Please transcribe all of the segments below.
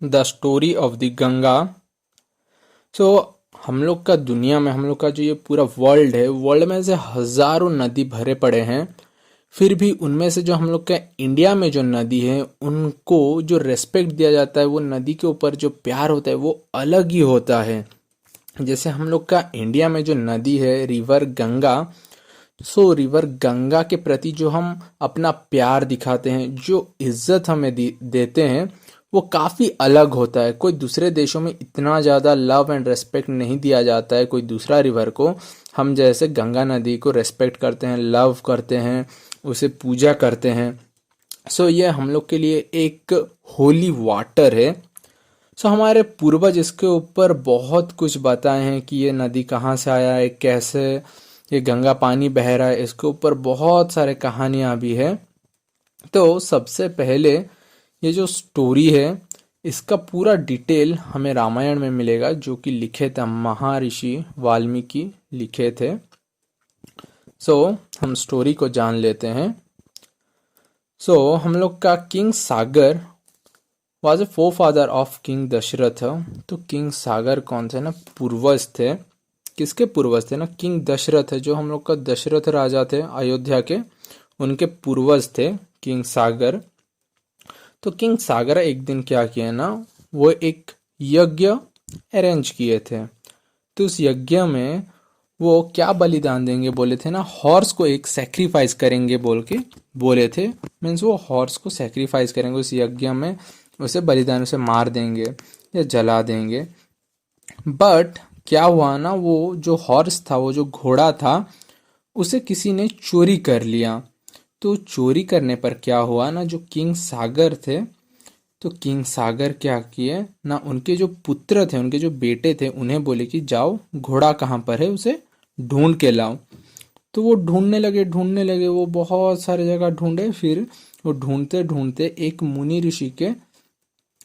The story of the Ganga. So हम लोग का दुनिया में, हम लोग का जो ये पूरा वर्ल्ड है, वर्ल्ड में से हजारों नदी भरे पड़े हैं। फिर भी उनमें से जो हम लोग का इंडिया में जो नदी है, उनको जो रेस्पेक्ट दिया जाता है, वो नदी के ऊपर जो प्यार होता है वो अलग ही होता है। जैसे हम लोग का इंडिया में जो नदी है, रिवर गंगा। सो रिवर गंगा के प्रति जो हम अपना प्यार दिखाते हैं, जो इज्जत हमें देते हैं, वो काफ़ी अलग होता है। कोई दूसरे देशों में इतना ज़्यादा लव एंड रेस्पेक्ट नहीं दिया जाता है कोई दूसरा रिवर को। हम जैसे गंगा नदी को रेस्पेक्ट करते हैं, लव करते हैं, उसे पूजा करते हैं। सो ये हम लोग के लिए एक होली वाटर है। सो हमारे पूर्वज इसके ऊपर बहुत कुछ बताए हैं कि ये नदी कहाँ से आया है, कैसे ये गंगा पानी बह रहा है। इसके ऊपर बहुत सारे कहानियाँ भी है। तो सबसे पहले ये जो स्टोरी है, इसका पूरा डिटेल हमें रामायण में मिलेगा, जो कि लिखे थे महर्षि वाल्मीकि लिखे थे। सो हम स्टोरी को जान लेते हैं। सो हम लोग का king Sagar was a forefather of king Dasharath. तो किंग सागर कौन थे ना, पूर्वज थे। किसके पूर्वज थे ना, किंग दशरथ है, जो हम लोग का दशरथ राजा थे अयोध्या के, उनके पूर्वज थे किंग सागर। तो किंग सागर एक दिन क्या किया ना, वो एक यज्ञ अरेंज किए थे। तो उस यज्ञ में वो क्या बलिदान देंगे बोले थे ना, हॉर्स को एक सेक्रीफाइस करेंगे बोल के बोले थे। मीन्स वो हॉर्स को सेक्रीफाइस करेंगे उस यज्ञ में, उसे बलिदान, उसे मार देंगे या जला देंगे। बट क्या हुआ ना, वो जो हॉर्स था, वो जो घोड़ा था, उसे किसी ने चोरी कर लिया। तो चोरी करने पर क्या हुआ ना, जो किंग सागर थे, तो किंग सागर क्या किए ना, उनके जो पुत्र थे, उनके जो बेटे थे, उन्हें बोले कि जाओ घोड़ा कहाँ पर है उसे ढूंढ के लाओ। तो वो ढूंढने लगे, वो बहुत सारे जगह ढूंढे। फिर वो ढूंढते ढूंढते एक मुनि ऋषि के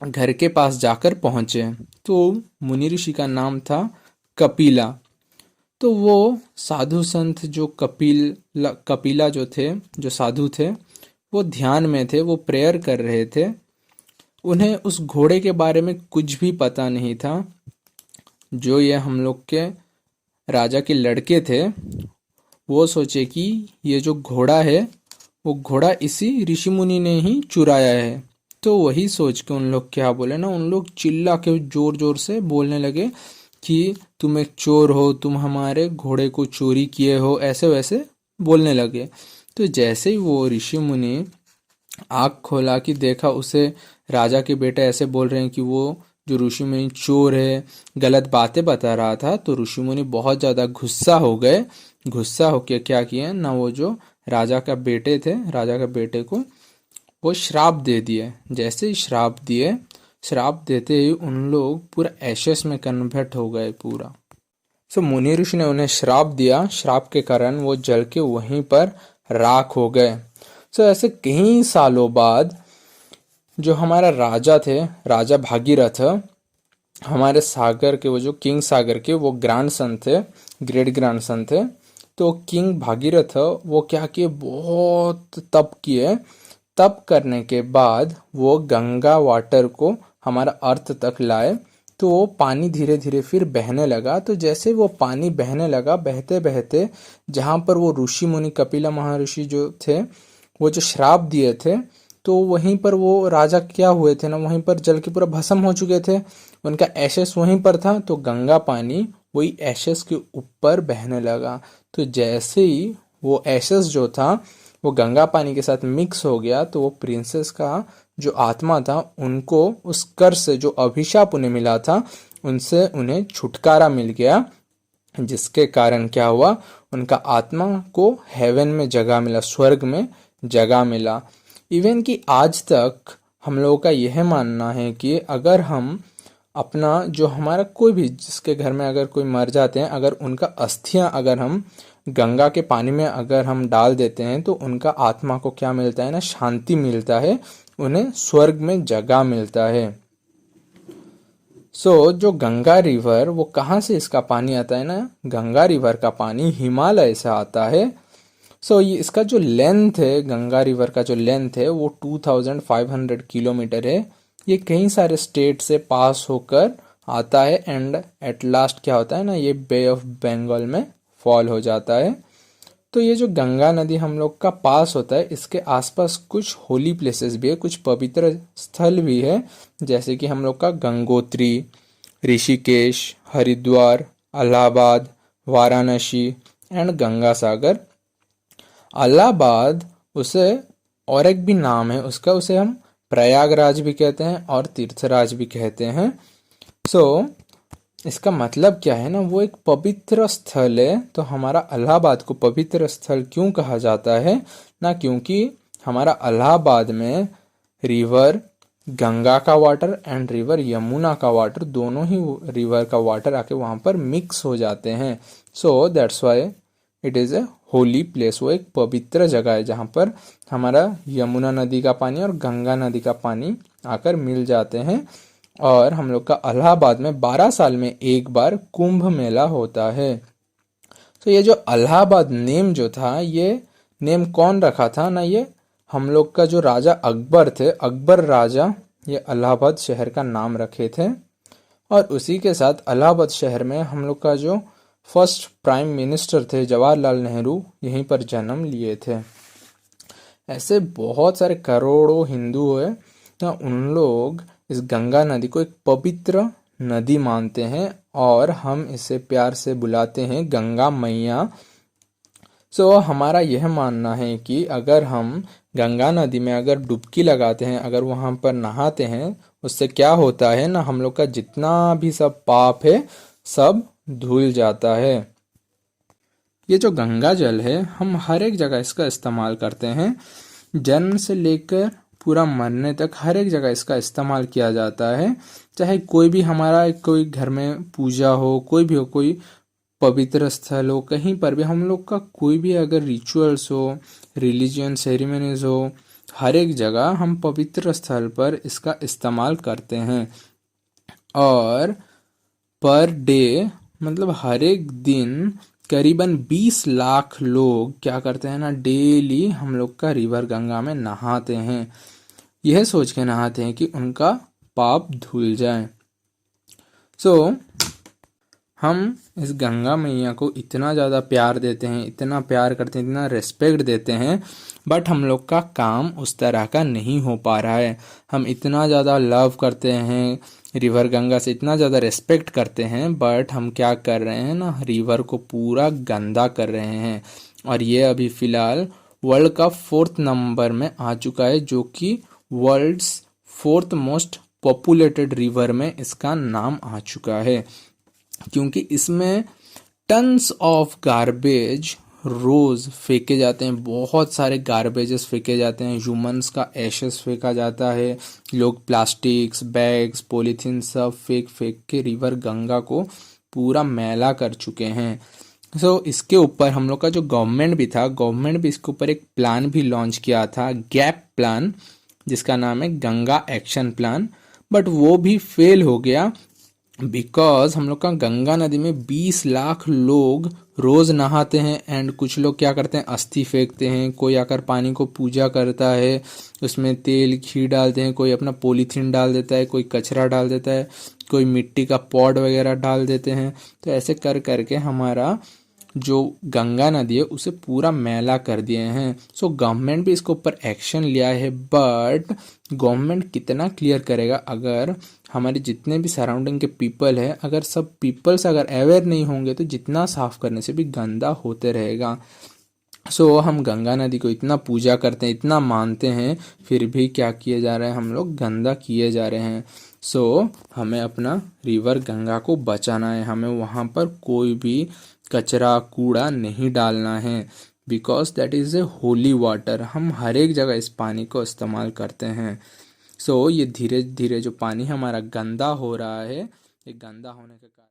घर के पास जाकर पहुंचे। तो मुनि ऋषि का नाम था कपिला। तो वो साधु संत जो कपिला जो थे, जो साधु थे, वो ध्यान में थे, वो प्रेयर कर रहे थे। उन्हें उस घोड़े के बारे में कुछ भी पता नहीं था। जो ये हम लोग के राजा के लड़के थे, वो सोचे कि ये जो घोड़ा है, वो घोड़ा इसी ऋषि मुनि ने ही चुराया है। तो वही सोच के उन लोग क्या बोले ना, उन लोग चिल्ला के जोर जोर से बोलने लगे कि तुम एक चोर हो, तुम हमारे घोड़े को चोरी किए हो, ऐसे वैसे बोलने लगे। तो जैसे ही वो ऋषि मुनि आँख खोला कि देखा, उसे राजा के बेटे ऐसे बोल रहे हैं कि वो जो ऋषि मुनि चोर है, गलत बातें बता रहा था, तो ऋषि मुनि बहुत ज़्यादा गुस्सा हो गए। गुस्सा होके क्या किए ना, वो जो राजा का बेटे थे, राजा का बेटे को वो श्राप दे दिए। जैसे ही श्राप दिए, श्राप देते ही उन लोग पूरा एशेस में कन्वर्ट हो गए पूरा। सो मुनि ऋषि ने उन्हें श्राप दिया, श्राप के कारण वो जल के वहीं पर राख हो गए। सो ऐसे कई सालों बाद जो हमारा राजा थे, राजा भागीरथ, हमारे सागर के, वो जो किंग सागर के वो ग्रैंड सन थे, ग्रेट ग्रैंड सन थे। तो किंग भागीरथ वो क्या किए, बहुत तप किए। तप करने के बाद वो गंगा वाटर को हमारा अर्थ तक लाए। तो वो पानी धीरे धीरे फिर बहने लगा। तो जैसे वो पानी बहने लगा, बहते बहते जहाँ पर वो ऋषि मुनि कपिला महर्षि जो थे, वो जो श्राप दिए थे, तो वहीं पर वो राजा क्या हुए थे ना, वहीं पर जल के पूरा भस्म हो चुके थे। उनका एशेस वहीं पर था। तो गंगा पानी वही एशेस के ऊपर बहने लगा। तो जैसे ही वो एशेस जो था वो गंगा पानी के साथ मिक्स हो गया, तो वो प्रिंसेस का जो आत्मा था, उनको उस कर्स से, जो अभिशाप उन्हें मिला था, उनसे उन्हें छुटकारा मिल गया। जिसके कारण क्या हुआ, उनका आत्मा को हेवन में जगह मिला, स्वर्ग में जगह मिला। इवन कि आज तक हम लोगों का यह मानना है कि अगर हम अपना, जो हमारा कोई भी, जिसके घर में अगर कोई मर जाते हैं, अगर उनका अस्थियां अगर हम गंगा के पानी में अगर हम डाल देते हैं, तो उनका आत्मा को क्या मिलता है ना, शांति मिलता है, उन्हें स्वर्ग में जगह मिलता है। जो गंगा रिवर, वो कहाँ से इसका पानी आता है ना, गंगा रिवर का पानी हिमालय से आता है। ये इसका जो लेंथ है, गंगा रिवर का जो लेंथ है, वो 2500 किलोमीटर है। ये कई सारे स्टेट से पास होकर आता है एंड एट लास्ट क्या होता है ना, ये बे ऑफ बंगाल में फॉल हो जाता है। तो ये जो गंगा नदी हम लोग का पास होता है, इसके आसपास कुछ होली प्लेसेस भी है, कुछ पवित्र स्थल भी है, जैसे कि हम लोग का गंगोत्री, ऋषिकेश, हरिद्वार, इलाहाबाद, वाराणसी एंड गंगा सागर। इलाहाबाद, उसे और एक भी नाम है उसका, उसे हम प्रयागराज भी कहते हैं और तीर्थराज भी कहते हैं। सो इसका मतलब क्या है ना, वो एक पवित्र स्थल है। तो हमारा इलाहाबाद को पवित्र स्थल क्यों कहा जाता है ना, क्योंकि हमारा इलाहाबाद में रिवर गंगा का वाटर एंड रिवर यमुना का वाटर, दोनों ही रिवर का वाटर आके वहां पर मिक्स हो जाते हैं। So that's why it is a holy place. वो एक पवित्र जगह है जहाँ पर हमारा यमुना नदी का पानी और गंगा नदी का पानी आकर मिल जाते हैं। और हम लोग का इलाहाबाद में 12 साल में एक बार कुंभ मेला होता है। तो ये जो इलाहाबाद नेम जो था, ये नेम कौन रखा था ना, ये हम लोग का जो राजा अकबर थे, अकबर राजा ये इलाहाबाद शहर का नाम रखे थे। और उसी के साथ इलाहाबाद शहर में हम लोग का जो फर्स्ट प्राइम मिनिस्टर थे जवाहरलाल नेहरू, यहीं पर जन्म लिए थे। ऐसे बहुत सारे करोड़ों हिंदू हुए, तो उन लोग इस गंगा नदी को एक पवित्र नदी मानते हैं और हम इसे प्यार से बुलाते हैं गंगा मैया। सो हमारा यह मानना है कि अगर हम गंगा नदी में अगर डुबकी लगाते हैं, अगर वहाँ पर नहाते हैं, उससे क्या होता है ना, हम लोग का जितना भी सब पाप है सब धुल जाता है। ये जो गंगा जल है, हम हर एक जगह इसका इस्तेमाल करते हैं। जन्म से लेकर पूरा मरने तक हर एक जगह इसका इस्तेमाल किया जाता है। चाहे कोई भी हमारा कोई घर में पूजा हो, कोई भी हो, कोई पवित्र स्थल हो, कहीं पर भी हम लोग का कोई भी अगर रिचुअल्स हो, रिलीजियन सेरेमनीज हो, हर एक जगह हम पवित्र स्थल पर इसका इस्तेमाल करते हैं। और पर डे मतलब हर एक दिन करीबन 20 लाख लोग क्या करते हैं ना, डेली हम लोग का रिवर गंगा में नहाते हैं। यह सोच के नहाते हैं कि उनका पाप धुल जाए। सो हम इस गंगा मैया को इतना ज़्यादा प्यार देते हैं, इतना प्यार करते हैं, इतना रिस्पेक्ट देते हैं, बट हम लोग का काम उस तरह का नहीं हो पा रहा है। हम इतना ज़्यादा लव करते हैं रिवर गंगा से, इतना ज़्यादा रिस्पेक्ट करते हैं, बट हम क्या कर रहे हैं ना, रिवर को पूरा गंदा कर रहे हैं। और ये अभी फ़िलहाल वर्ल्ड का 4th नंबर में आ चुका है, जो कि world's 4th most populated river में इसका नाम आ चुका है, क्योंकि इसमें टन्स ऑफ गार्बेज रोज फेंके जाते हैं। बहुत सारे गार्बेजेस फेंके जाते हैं, ह्यूमंस का एशेस फेंका जाता है, लोग प्लास्टिक्स, बैग्स, पॉलीथीन सब फेंक फेंक के रिवर गंगा को पूरा मैला कर चुके हैं। इसके ऊपर हम लोग का जो गवर्नमेंट भी था, गवर्नमेंट भी इसके ऊपर एक प्लान भी लॉन्च किया था, गैप प्लान, जिसका नाम है गंगा एक्शन प्लान, बट वो भी फेल हो गया बिकॉज हम लोग का गंगा नदी में 20 लाख लोग रोज नहाते हैं एंड कुछ लोग क्या करते हैं, अस्थि फेंकते हैं, कोई आकर पानी को पूजा करता है, उसमें तेल घी डालते हैं, कोई अपना पॉलीथीन डाल देता है, कोई कचरा डाल देता है, कोई मिट्टी का पॉट वगैरह डाल देते हैं। तो ऐसे कर करके हमारा जो गंगा नदी है उसे पूरा मैला कर दिए हैं। गवर्नमेंट भी इसके ऊपर एक्शन लिया है, बट गवर्नमेंट कितना क्लियर करेगा अगर हमारे जितने भी सराउंडिंग के पीपल है, अगर सब पीपल्स अगर अवेयर नहीं होंगे तो जितना साफ करने से भी गंदा होते रहेगा। हम गंगा नदी को इतना पूजा करते हैं, इतना मानते हैं, फिर भी क्या किए जा रहे हैं, हम लोग गंदा किए जा रहे हैं। हमें अपना रिवर गंगा को बचाना है, हमें वहाँ पर कोई भी कचरा कूड़ा नहीं डालना है, because that is a holy water. हम हर एक जगह इस पानी को इस्तेमाल करते हैं। ये धीरे धीरे जो पानी हमारा गंदा हो रहा है, ये गंदा होने के कारण